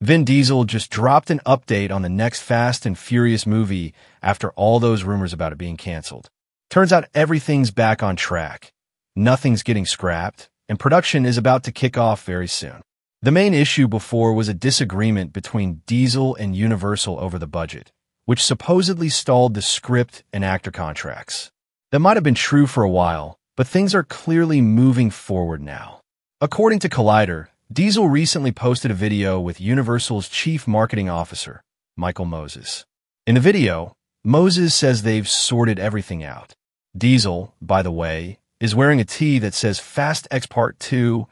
Vin Diesel just dropped an update on the next Fast and Furious movie after all those rumors about it being canceled. Turns out everything's back on track. Nothing's getting scrapped, and production is about to kick off very soon. The main issue before was a disagreement between Diesel and Universal over the budget, which supposedly stalled the script and actor contracts. That might have been true for a while, but things are clearly moving forward now. According to Collider, Diesel recently posted a video with Universal's chief marketing officer, Michael Moses. In the video, Moses says they've sorted everything out. Diesel, by the way, is wearing a tee that says Fast X Part 2,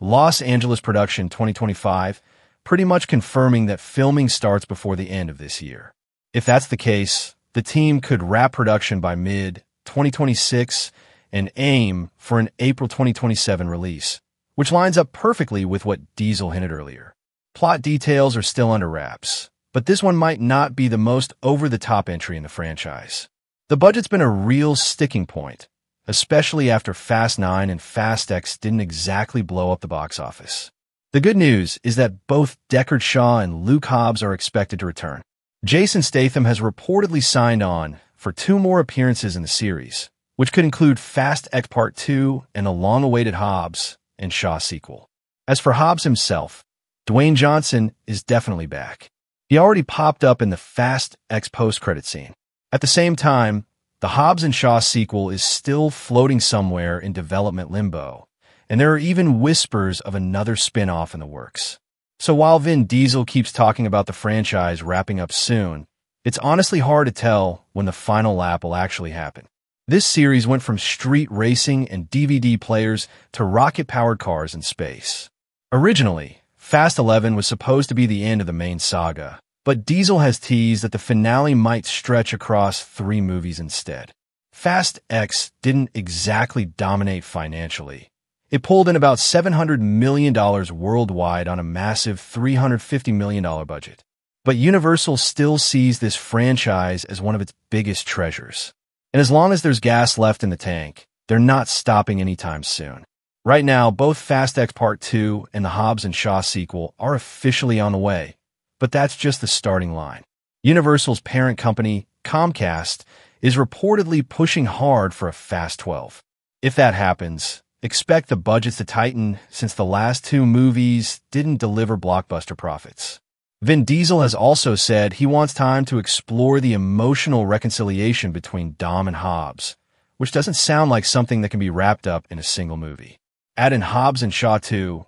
Los Angeles Production 2025, pretty much confirming that filming starts before the end of this year. If that's the case, the team could wrap production by mid-2026 and aim for an April 2027 release, which lines up perfectly with what Diesel hinted earlier. Plot details are still under wraps, but this one might not be the most over-the-top entry in the franchise. The budget's been a real sticking point, especially after Fast 9 and Fast X didn't exactly blow up the box office. The good news is that both Deckard Shaw and Luke Hobbs are expected to return. Jason Statham has reportedly signed on for 2 more appearances in the series, which could include Fast X Part 2 and a long-awaited Hobbs and Shaw sequel. As for Hobbs himself, Dwayne Johnson is definitely back. He already popped up in the Fast X post-credit scene. At the same time, the Hobbs and Shaw sequel is still floating somewhere in development limbo, and there are even whispers of another spin-off in the works. So while Vin Diesel keeps talking about the franchise wrapping up soon, it's honestly hard to tell when the final lap will actually happen. This series went from street racing and DVD players to rocket-powered cars in space. Originally, Fast 11 was supposed to be the end of the main saga, but Diesel has teased that the finale might stretch across 3 movies instead. Fast X didn't exactly dominate financially. It pulled in about $700 million worldwide on a massive $350 million budget. But Universal still sees this franchise as one of its biggest treasures. And as long as there's gas left in the tank, they're not stopping anytime soon. Right now, both Fast X Part 2 and the Hobbs and Shaw sequel are officially on the way, but that's just the starting line. Universal's parent company, Comcast, is reportedly pushing hard for a Fast 12. If that happens, expect the budgets to tighten since the last 2 movies didn't deliver blockbuster profits. Vin Diesel has also said he wants time to explore the emotional reconciliation between Dom and Hobbs, which doesn't sound like something that can be wrapped up in a single movie. Add in Hobbs and Shaw 2,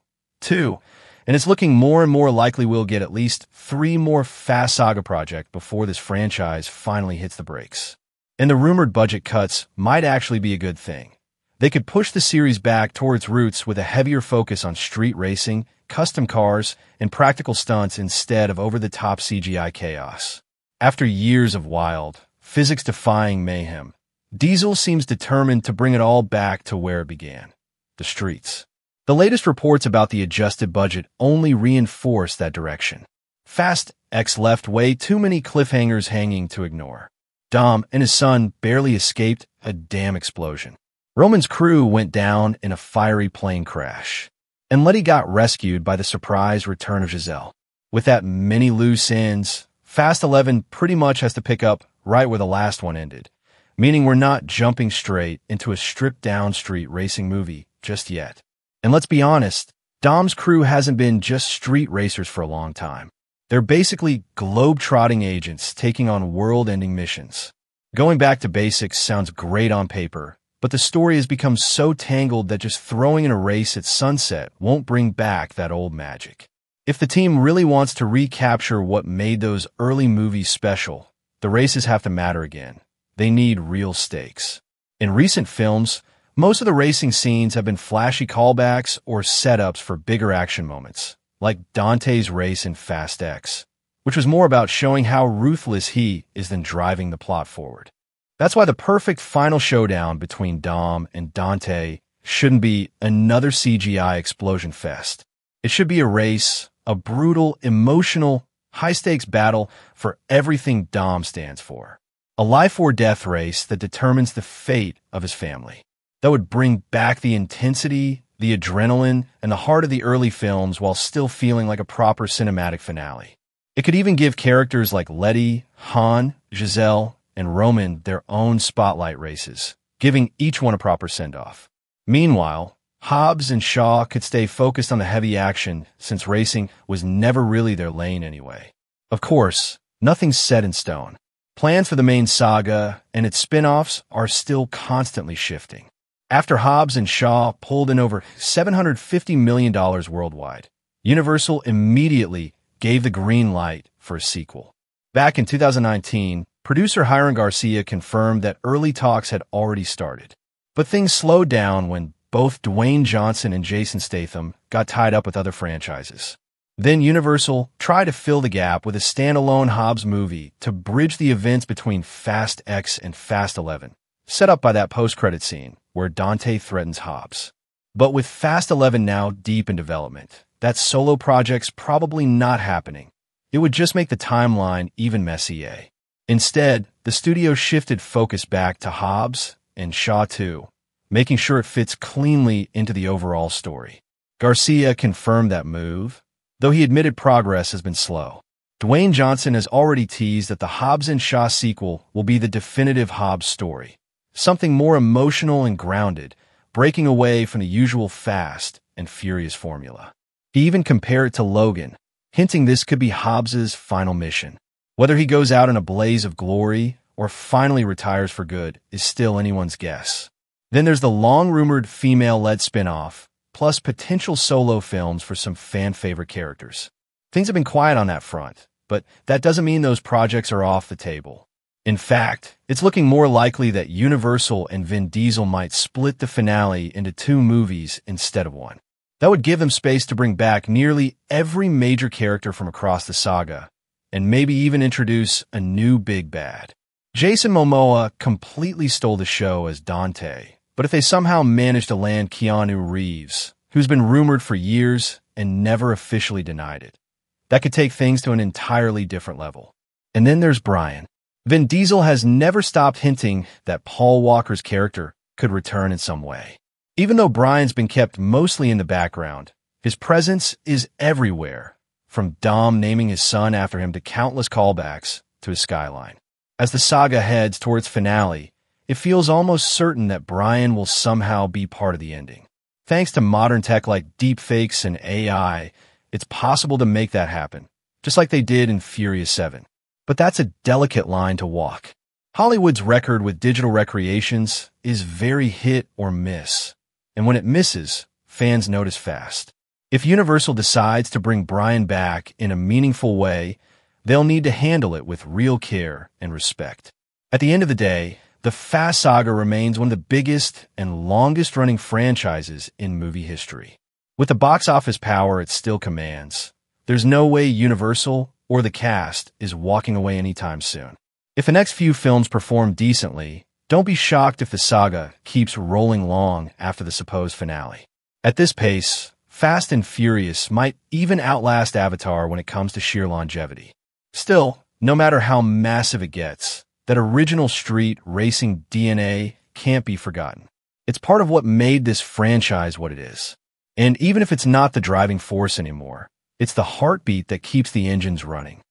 and it's looking more and more likely we'll get at least 3 more Fast Saga projects before this franchise finally hits the brakes. And the rumored budget cuts might actually be a good thing. They could push the series back toward its roots with a heavier focus on street racing, custom cars, and practical stunts instead of over-the-top CGI chaos. After years of wild, physics-defying mayhem, Diesel seems determined to bring it all back to where it began, the streets. The latest reports about the adjusted budget only reinforce that direction. Fast X left way too many cliffhangers hanging to ignore. Dom and his son barely escaped a damn explosion. Roman's crew went down in a fiery plane crash, and Letty got rescued by the surprise return of Giselle. With that many loose ends, Fast 11 pretty much has to pick up right where the last one ended, meaning we're not jumping straight into a stripped-down street racing movie just yet. And let's be honest, Dom's crew hasn't been just street racers for a long time. They're basically globe-trotting agents taking on world-ending missions. Going back to basics sounds great on paper, but the story has become so tangled that just throwing in a race at sunset won't bring back that old magic. If the team really wants to recapture what made those early movies special, the races have to matter again. They need real stakes. In recent films, most of the racing scenes have been flashy callbacks or setups for bigger action moments, like Dante's race in Fast X, which was more about showing how ruthless he is than driving the plot forward. That's why the perfect final showdown between Dom and Dante shouldn't be another CGI explosion fest. It should be a race, a brutal, emotional, high-stakes battle for everything Dom stands for. A life-or-death race that determines the fate of his family. That would bring back the intensity, the adrenaline, and the heart of the early films while still feeling like a proper cinematic finale. It could even give characters like Letty, Han, Giselle, and Roman their own spotlight races, giving each one a proper send-off. Meanwhile, Hobbs and Shaw could stay focused on the heavy action since racing was never really their lane anyway. Of course, nothing's set in stone. Plans for the main saga and its spin-offs are still constantly shifting. After Hobbs and Shaw pulled in over $750 million worldwide, Universal immediately gave the green light for a sequel. Back in 2019, producer Hiram Garcia confirmed that early talks had already started. But things slowed down when both Dwayne Johnson and Jason Statham got tied up with other franchises. Then Universal tried to fill the gap with a standalone Hobbs movie to bridge the events between Fast X and Fast 11, set up by that post-credit scene where Dante threatens Hobbs. But with Fast 11 now deep in development, that solo project's probably not happening. It would just make the timeline even messier. Instead, the studio shifted focus back to Hobbs and Shaw 2, making sure it fits cleanly into the overall story. Garcia confirmed that move, though he admitted progress has been slow. Dwayne Johnson has already teased that the Hobbs and Shaw sequel will be the definitive Hobbs story, something more emotional and grounded, breaking away from the usual Fast and Furious formula. He even compared it to Logan, hinting this could be Hobbs's final mission. Whether he goes out in a blaze of glory or finally retires for good is still anyone's guess. Then there's the long-rumored female-led spin-off, plus potential solo films for some fan-favorite characters. Things have been quiet on that front, but that doesn't mean those projects are off the table. In fact, it's looking more likely that Universal and Vin Diesel might split the finale into 2 movies instead of 1. That would give them space to bring back nearly every major character from across the saga, and maybe even introduce a new big bad. Jason Momoa completely stole the show as Dante, but if they somehow manage to land Keanu Reeves, who's been rumored for years and never officially denied it, that could take things to an entirely different level. And then there's Brian. Vin Diesel has never stopped hinting that Paul Walker's character could return in some way. Even though Brian's been kept mostly in the background, his presence is everywhere, from Dom naming his son after him to countless callbacks to his skyline. As the saga heads towards finale, it feels almost certain that Brian will somehow be part of the ending. Thanks to modern tech like deepfakes and AI, it's possible to make that happen, just like they did in Furious 7. But that's a delicate line to walk. Hollywood's record with digital recreations is very hit or miss, and when it misses, fans notice fast. If Universal decides to bring Brian back in a meaningful way, they'll need to handle it with real care and respect. At the end of the day, the Fast Saga remains one of the biggest and longest-running franchises in movie history. With the box office power it still commands, there's no way Universal or the cast is walking away anytime soon. If the next few films perform decently, don't be shocked if the saga keeps rolling long after the supposed finale. At this pace, Fast and Furious might even outlast Avatar when it comes to sheer longevity. Still, no matter how massive it gets, that original street racing DNA can't be forgotten. It's part of what made this franchise what it is. And even if it's not the driving force anymore, it's the heartbeat that keeps the engines running.